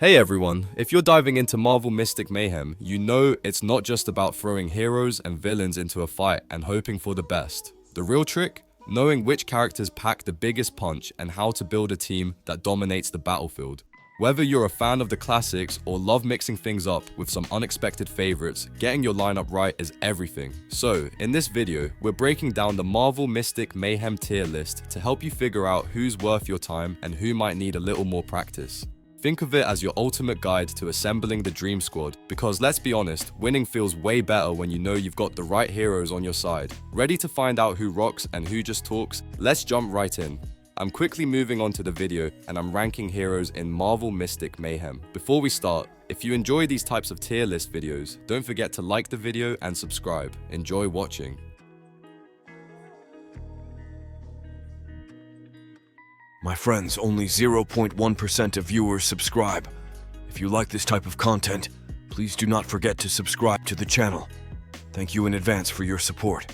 Hey everyone, if you're diving into Marvel Mystic Mayhem, you know it's not just about throwing heroes and villains into a fight and hoping for the best. The real trick? Knowing which characters pack the biggest punch and how to build a team that dominates the battlefield. Whether you're a fan of the classics or love mixing things up with some unexpected favorites, getting your lineup right is everything. So, in this video, we're breaking down the Marvel Mystic Mayhem tier list to help you figure out who's worth your time and who might need a little more practice. Think of it as your ultimate guide to assembling the dream squad, because let's be honest, winning feels way better when you know you've got the right heroes on your side. Ready to find out who rocks and who just talks? Let's jump right in. I'm quickly moving on to the video and I'm ranking heroes in Marvel Mystic Mayhem. Before we start, if you enjoy these types of tier list videos, don't forget to like the video and subscribe. Enjoy watching. My friends, only 0.1% of viewers subscribe. If you like this type of content, please do not forget to subscribe to the channel. Thank you in advance for your support.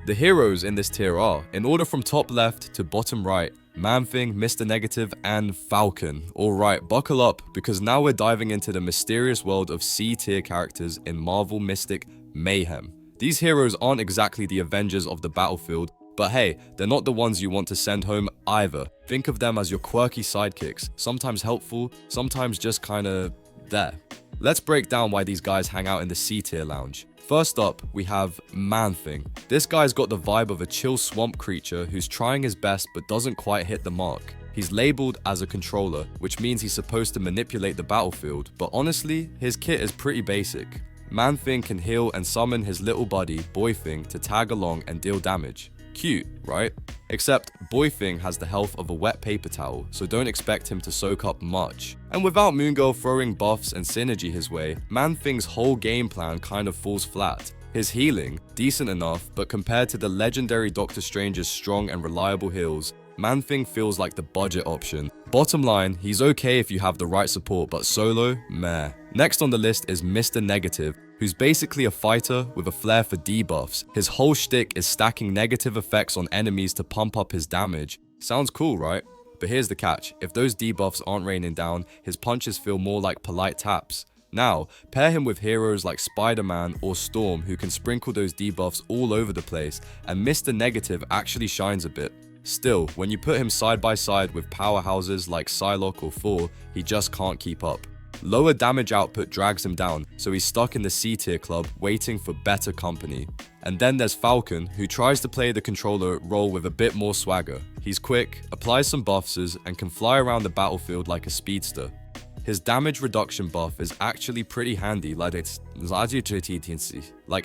The heroes in this tier are, in order from top left to bottom right, Man-Thing, Mr. Negative, and Falcon. Alright, buckle up, because now we're diving into the mysterious world of C-tier characters in Marvel Mystic Mayhem. These heroes aren't exactly the Avengers of the battlefield, but hey, they're not the ones you want to send home either. Think of them as your quirky sidekicks, sometimes helpful, sometimes just kinda there. Let's break down why these guys hang out in the C-tier lounge. First up, we have Man-Thing. This guy's got the vibe of a chill swamp creature who's trying his best but doesn't quite hit the mark. He's labeled as a controller, which means he's supposed to manipulate the battlefield, but honestly, his kit is pretty basic. Man-Thing can heal and summon his little buddy, Boy-Thing, to tag along and deal damage. Cute, right? Except, Boy-Thing has the health of a wet paper towel, so don't expect him to soak up much. And without Moongirl throwing buffs and synergy his way, Man-Thing's whole game plan kind of falls flat. His healing, decent enough, but compared to the legendary Doctor Strange's strong and reliable heals, Man-Thing feels like the budget option. Bottom line, he's okay if you have the right support, but solo, meh. Next on the list is Mr. Negative, who's basically a fighter with a flair for debuffs. His whole shtick is stacking negative effects on enemies to pump up his damage. Sounds cool, right? But here's the catch, if those debuffs aren't raining down, his punches feel more like polite taps. Now, pair him with heroes like Spider-Man or Storm who can sprinkle those debuffs all over the place, and Mr. Negative actually shines a bit. Still, when you put him side by side with powerhouses like Psylocke or Thor, he just can't keep up. Lower damage output drags him down, so he's stuck in the C-tier club waiting for better company. And then there's Falcon, who tries to play the controller role with a bit more swagger. He's quick, applies some buffs, and can fly around the battlefield like a speedster. His damage reduction buff is actually pretty handy, like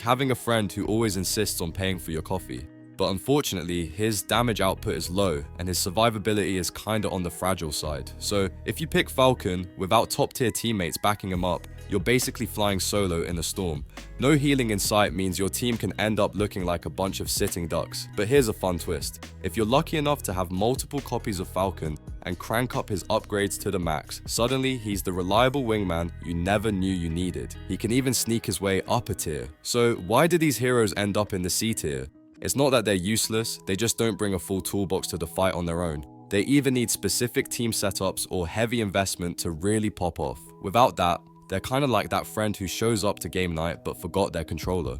having a friend who always insists on paying for your coffee. But unfortunately, his damage output is low, and his survivability is kinda on the fragile side. So if you pick Falcon without top tier teammates backing him up, you're basically flying solo in a storm. No healing in sight means your team can end up looking like a bunch of sitting ducks. But here's a fun twist. If you're lucky enough to have multiple copies of Falcon and crank up his upgrades to the max, suddenly he's the reliable wingman you never knew you needed. He can even sneak his way up a tier. So why do these heroes end up in the C tier? It's not that they're useless, they just don't bring a full toolbox to the fight on their own. They either need specific team setups or heavy investment to really pop off. Without that, they're kinda like that friend who shows up to game night but forgot their controller.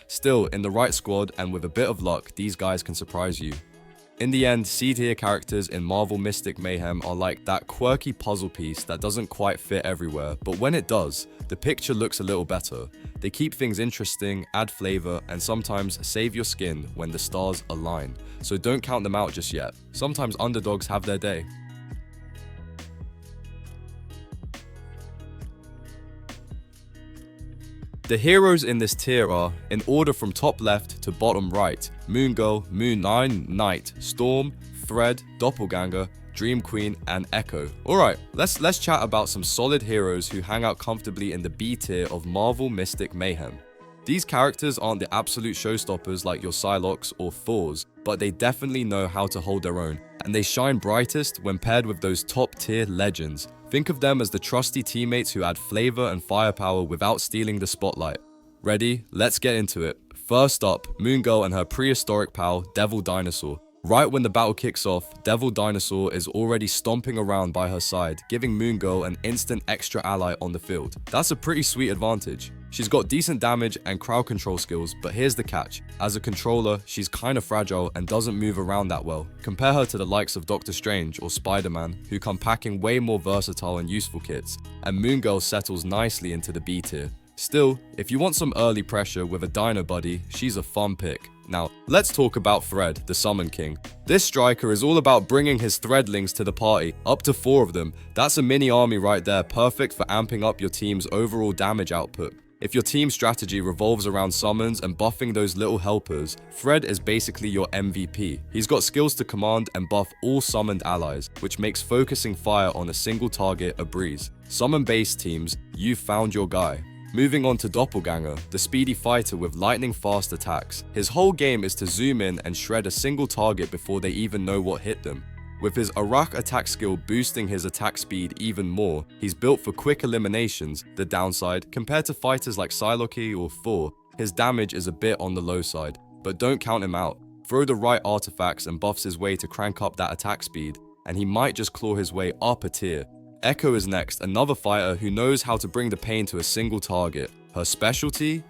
Still, in the right squad and with a bit of luck, these guys can surprise you. In the end, C-tier characters in Marvel Mystic Mayhem are like that quirky puzzle piece that doesn't quite fit everywhere, but when it does, the picture looks a little better. They keep things interesting, add flavor, and sometimes save your skin when the stars align. So don't count them out just yet. Sometimes underdogs have their day. The heroes in this tier are, in order from top left to bottom right, Moongirl, Knight, Storm, Thread, Doppelganger, Dream Queen, and Echo. Alright, let's chat about some solid heroes who hang out comfortably in the B tier of Marvel Mystic Mayhem. These characters aren't the absolute showstoppers like your Psylocke or Thors, but they definitely know how to hold their own, and they shine brightest when paired with those top tier legends. Think of them as the trusty teammates who add flavor and firepower without stealing the spotlight. Ready? Let's get into it. First up, Moongirl and her prehistoric pal, Devil Dinosaur. Right when the battle kicks off, Devil Dinosaur is already stomping around by her side, giving Moon Girl an instant extra ally on the field. That's a pretty sweet advantage. She's got decent damage and crowd control skills, but here's the catch. As a controller, she's kinda fragile and doesn't move around that well. Compare her to the likes of Doctor Strange or Spider-Man, who come packing way more versatile and useful kits, and Moon Girl settles nicely into the B tier. Still, if you want some early pressure with a Dino buddy, she's a fun pick. Now, let's talk about Fred, the Summon King. This striker is all about bringing his threadlings to the party, up to 4 of them. That's a mini army right there, perfect for amping up your team's overall damage output. If your team strategy revolves around summons and buffing those little helpers, Fred is basically your MVP. He's got skills to command and buff all summoned allies, which makes focusing fire on a single target a breeze. Summon-based teams, you've found your guy. Moving on to Doppelganger, the speedy fighter with lightning-fast attacks. His whole game is to zoom in and shred a single target before they even know what hit them. With his Arak attack skill boosting his attack speed even more, he's built for quick eliminations. The downside, compared to fighters like Psylocke or Thor, his damage is a bit on the low side, but don't count him out. Throw the right artifacts and buffs his way to crank up that attack speed, and he might just claw his way up a tier. Echo is next, another fighter who knows how to bring the pain to a single target. Her specialty?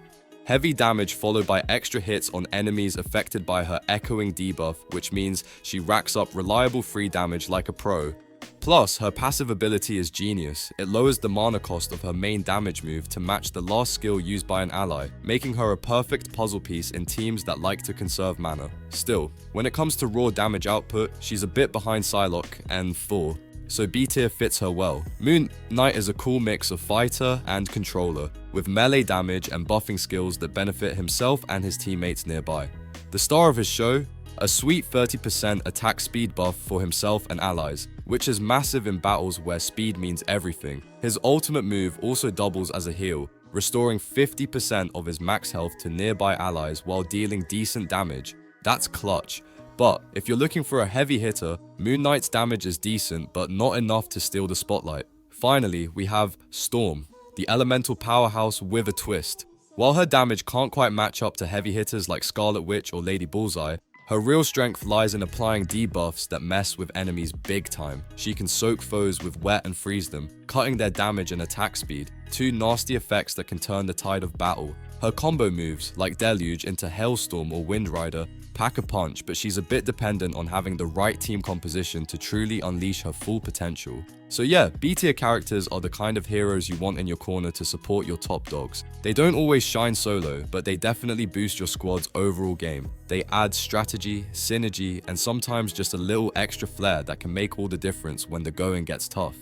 Heavy damage followed by extra hits on enemies affected by her echoing debuff, which means she racks up reliable free damage like a pro. Plus, her passive ability is genius. It lowers the mana cost of her main damage move to match the last skill used by an ally, making her a perfect puzzle piece in teams that like to conserve mana. Still, when it comes to raw damage output, she's a bit behind Psylocke and Thor, so B tier fits her well. Moon Knight is a cool mix of fighter and controller, with melee damage and buffing skills that benefit himself and his teammates nearby. The star of his show? A sweet 30% attack speed buff for himself and allies, which is massive in battles where speed means everything. His ultimate move also doubles as a heal, restoring 50% of his max health to nearby allies while dealing decent damage. That's clutch. But if you're looking for a heavy hitter, Moon Knight's damage is decent but not enough to steal the spotlight. Finally, we have Storm, the elemental powerhouse with a twist. While her damage can't quite match up to heavy hitters like Scarlet Witch or Lady Bullseye, her real strength lies in applying debuffs that mess with enemies big time. She can soak foes with wet and freeze them, cutting their damage and attack speed, 2 nasty effects that can turn the tide of battle. Her combo moves, like Deluge into Hailstorm or Wind Rider, pack a punch, but she's a bit dependent on having the right team composition to truly unleash her full potential. So yeah, B tier characters are the kind of heroes you want in your corner to support your top dogs. They don't always shine solo, but they definitely boost your squad's overall game. They add strategy, synergy, and sometimes just a little extra flair that can make all the difference when the going gets tough.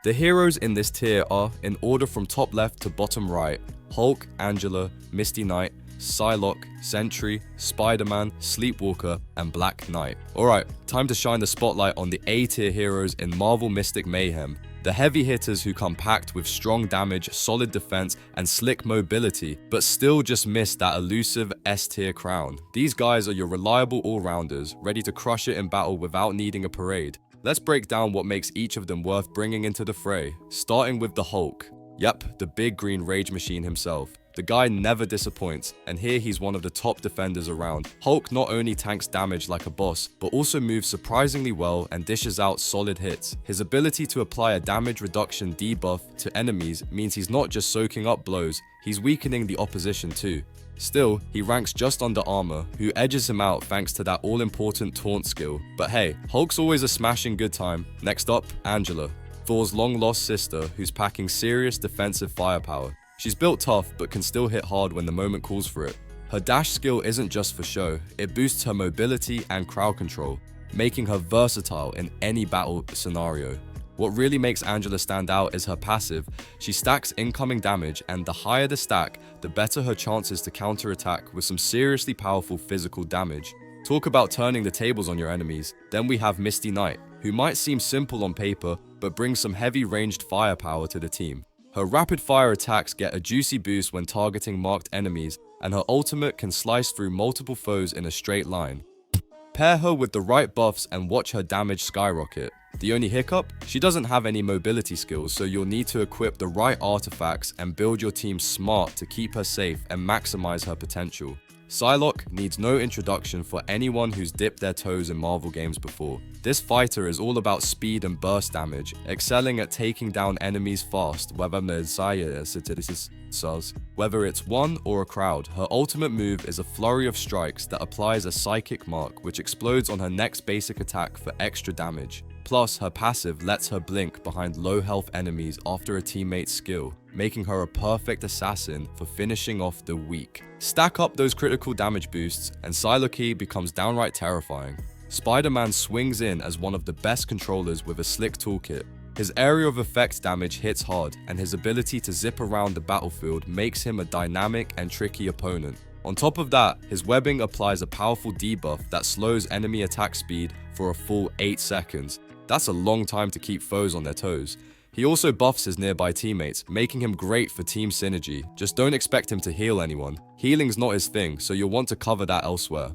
The heroes in this tier are, in order from top left to bottom right, Hulk, Angela, Misty Knight, Psylocke, Sentry, Spider-Man, Sleepwalker, and Black Knight. Alright, time to shine the spotlight on the A tier heroes in Marvel Mystic Mayhem. The heavy hitters who come packed with strong damage, solid defense, and slick mobility, but still just miss that elusive S tier crown. These guys are your reliable all-rounders, ready to crush it in battle without needing a parade. Let's break down what makes each of them worth bringing into the fray, starting with the Hulk. Yep, the big green rage machine himself. The guy never disappoints, and here he's one of the top defenders around. Hulk not only tanks damage like a boss, but also moves surprisingly well and dishes out solid hits. His ability to apply a damage reduction debuff to enemies means he's not just soaking up blows, he's weakening the opposition too. Still, he ranks just under Armor, who edges him out thanks to that all-important taunt skill. But hey, Hulk's always a smashing good time. Next up, Angela, Thor's long-lost sister who's packing serious defensive firepower. She's built tough but can still hit hard when the moment calls for it. Her dash skill isn't just for show, it boosts her mobility and crowd control, making her versatile in any battle scenario. What really makes Angela stand out is her passive. She stacks incoming damage, and the higher the stack, the better her chances to counterattack with some seriously powerful physical damage. Talk about turning the tables on your enemies. Then we have Misty Knight, who might seem simple on paper, but brings some heavy ranged firepower to the team. Her rapid fire attacks get a juicy boost when targeting marked enemies, and her ultimate can slice through multiple foes in a straight line. Pair her with the right buffs and watch her damage skyrocket. The only hiccup? She doesn't have any mobility skills, so you'll need to equip the right artifacts and build your team smart to keep her safe and maximize her potential. Psylocke needs no introduction for anyone who's dipped their toes in Marvel games before. This fighter is all about speed and burst damage, excelling at taking down enemies fast, whether it's one or a crowd. Her ultimate move is a flurry of strikes that applies a psychic mark, which explodes on her next basic attack for extra damage. Plus, her passive lets her blink behind low health enemies after a teammate's skill, making her a perfect assassin for finishing off the weak. Stack up those critical damage boosts, and Psylocke becomes downright terrifying. Spider-Man swings in as one of the best controllers with a slick toolkit. His area of effect damage hits hard, and his ability to zip around the battlefield makes him a dynamic and tricky opponent. On top of that, his webbing applies a powerful debuff that slows enemy attack speed for a full 8 seconds. That's a long time to keep foes on their toes. He also buffs his nearby teammates, making him great for team synergy. Just don't expect him to heal anyone. Healing's not his thing, so you'll want to cover that elsewhere.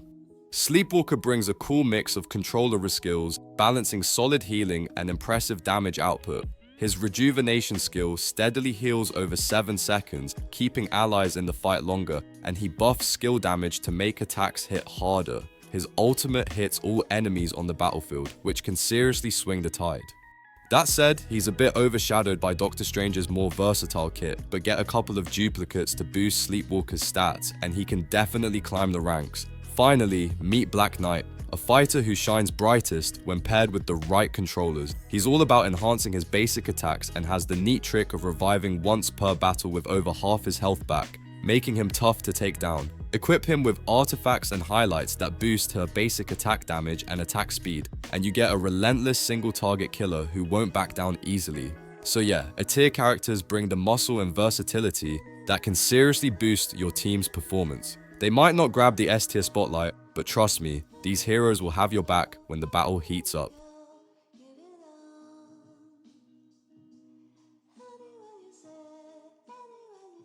Sleepwalker brings a cool mix of controller skills, balancing solid healing and impressive damage output. His rejuvenation skill steadily heals over 7 seconds, keeping allies in the fight longer, and he buffs skill damage to make attacks hit harder. His ultimate hits all enemies on the battlefield, which can seriously swing the tide. That said, he's a bit overshadowed by Doctor Strange's more versatile kit, but get a couple of duplicates to boost Sleepwalker's stats, and he can definitely climb the ranks. Finally, meet Black Knight, a fighter who shines brightest when paired with the right controllers. He's all about enhancing his basic attacks and has the neat trick of reviving once per battle with over half his health back, making him tough to take down. Equip him with artifacts and highlights that boost her basic attack damage and attack speed, and you get a relentless single target killer who won't back down easily. So yeah, a tier characters bring the muscle and versatility that can seriously boost your team's performance. They might not grab the S tier spotlight, but trust me, these heroes will have your back when the battle heats up.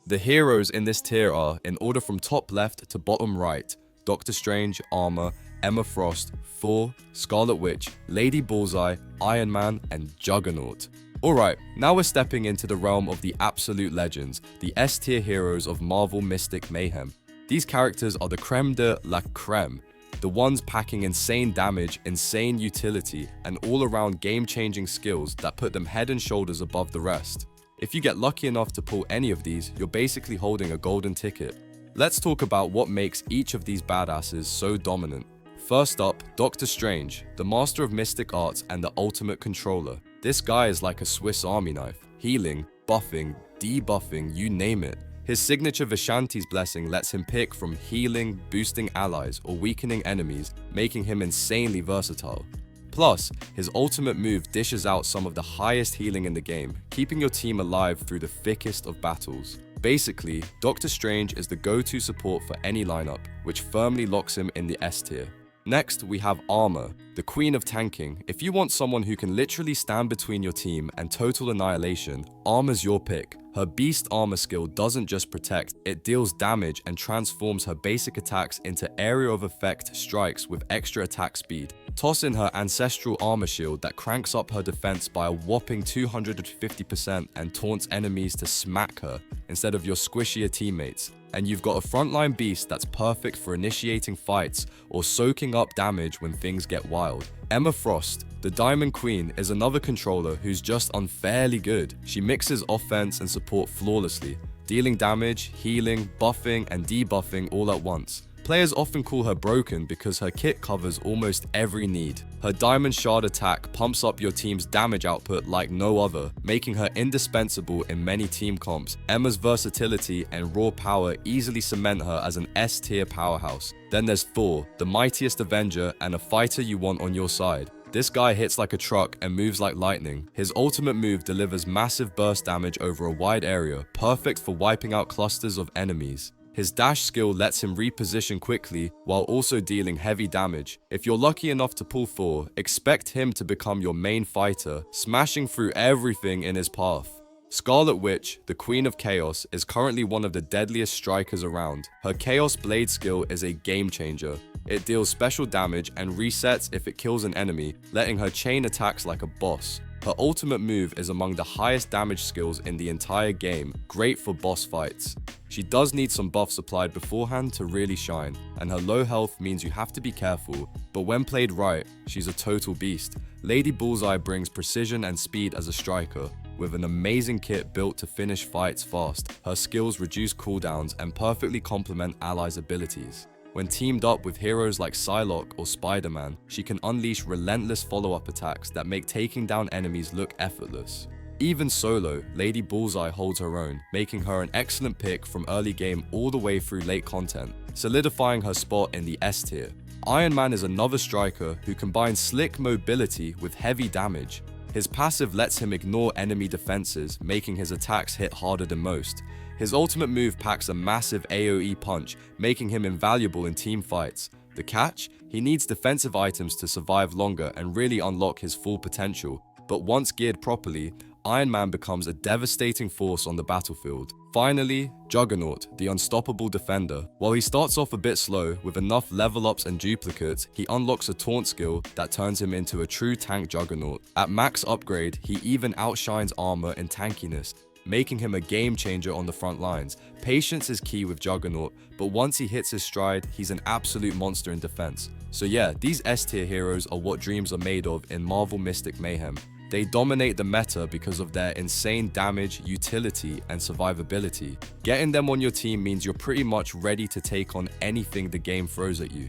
The heroes in this tier are, in order from top left to bottom right, Doctor Strange, Armor, Emma Frost, Thor, Scarlet Witch, Lady Bullseye, Iron Man, and Juggernaut. Alright, now we're stepping into the realm of the absolute legends, the S tier heroes of Marvel Mystic Mayhem. These characters are the creme de la creme, the ones packing insane damage, insane utility, and all-around game-changing skills that put them head and shoulders above the rest. If you get lucky enough to pull any of these, you're basically holding a golden ticket. Let's talk about what makes each of these badasses so dominant. First up, Doctor Strange, the master of mystic arts and the ultimate controller. This guy is like a Swiss army knife, healing, buffing, debuffing, you name it. His signature Vishanti's blessing lets him pick from healing, boosting allies, or weakening enemies, making him insanely versatile. Plus, his ultimate move dishes out some of the highest healing in the game, keeping your team alive through the thickest of battles. Basically, Doctor Strange is the go-to support for any lineup, which firmly locks him in the S tier. Next, we have Armor, the queen of tanking. If you want someone who can literally stand between your team and total annihilation, Armor's your pick. Her Beast Armor skill doesn't just protect, it deals damage and transforms her basic attacks into area of effect strikes with extra attack speed. Toss in her Ancestral Armor shield that cranks up her defense by a whopping 250% and taunts enemies to smack her instead of your squishier teammates. And you've got a frontline beast that's perfect for initiating fights or soaking up damage when things get wild. Emma Frost, the Diamond Queen, is another controller who's just unfairly good. She mixes offense and support flawlessly, dealing damage, healing, buffing, and debuffing all at once. Players often call her broken because her kit covers almost every need. Her Diamond Shard attack pumps up your team's damage output like no other, making her indispensable in many team comps. Emma's versatility and raw power easily cement her as an S tier powerhouse. Then there's Thor, the mightiest Avenger and a fighter you want on your side. This guy hits like a truck and moves like lightning. His ultimate move delivers massive burst damage over a wide area, perfect for wiping out clusters of enemies. His dash skill lets him reposition quickly while also dealing heavy damage. If you're lucky enough to pull Thor, expect him to become your main fighter, smashing through everything in his path. Scarlet Witch, the Queen of Chaos, is currently one of the deadliest strikers around. Her Chaos Blade skill is a game changer. It deals special damage and resets if it kills an enemy, letting her chain attacks like a boss. Her ultimate move is among the highest damage skills in the entire game, great for boss fights. She does need some buffs applied beforehand to really shine, and her low health means you have to be careful, but when played right, she's a total beast. Lady Bullseye brings precision and speed as a striker. With an amazing kit built to finish fights fast, her skills reduce cooldowns and perfectly complement allies' abilities. When teamed up with heroes like Psylocke or Spider-Man, she can unleash relentless follow-up attacks that make taking down enemies look effortless. Even solo, Lady Bullseye holds her own, making her an excellent pick from early game all the way through late content, solidifying her spot in the S tier. Iron Man is another striker who combines slick mobility with heavy damage. His passive lets him ignore enemy defenses, making his attacks hit harder than most. His ultimate move packs a massive AoE punch, making him invaluable in team fights. The catch? He needs defensive items to survive longer and really unlock his full potential. But once geared properly, Iron Man becomes a devastating force on the battlefield. Finally, Juggernaut, the unstoppable defender. While he starts off a bit slow, with enough level ups and duplicates, he unlocks a taunt skill that turns him into a true tank Juggernaut. At max upgrade, he even outshines armor in tankiness, making him a game changer on the front lines. Patience is key with Juggernaut, but once he hits his stride, he's an absolute monster in defense. So yeah, these S tier heroes are what dreams are made of in Marvel Mystic Mayhem. They dominate the meta because of their insane damage, utility, and survivability. Getting them on your team means you're pretty much ready to take on anything the game throws at you.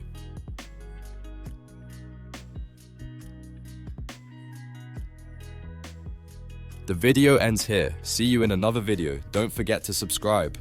The video ends here. See you in another video. Don't forget to subscribe.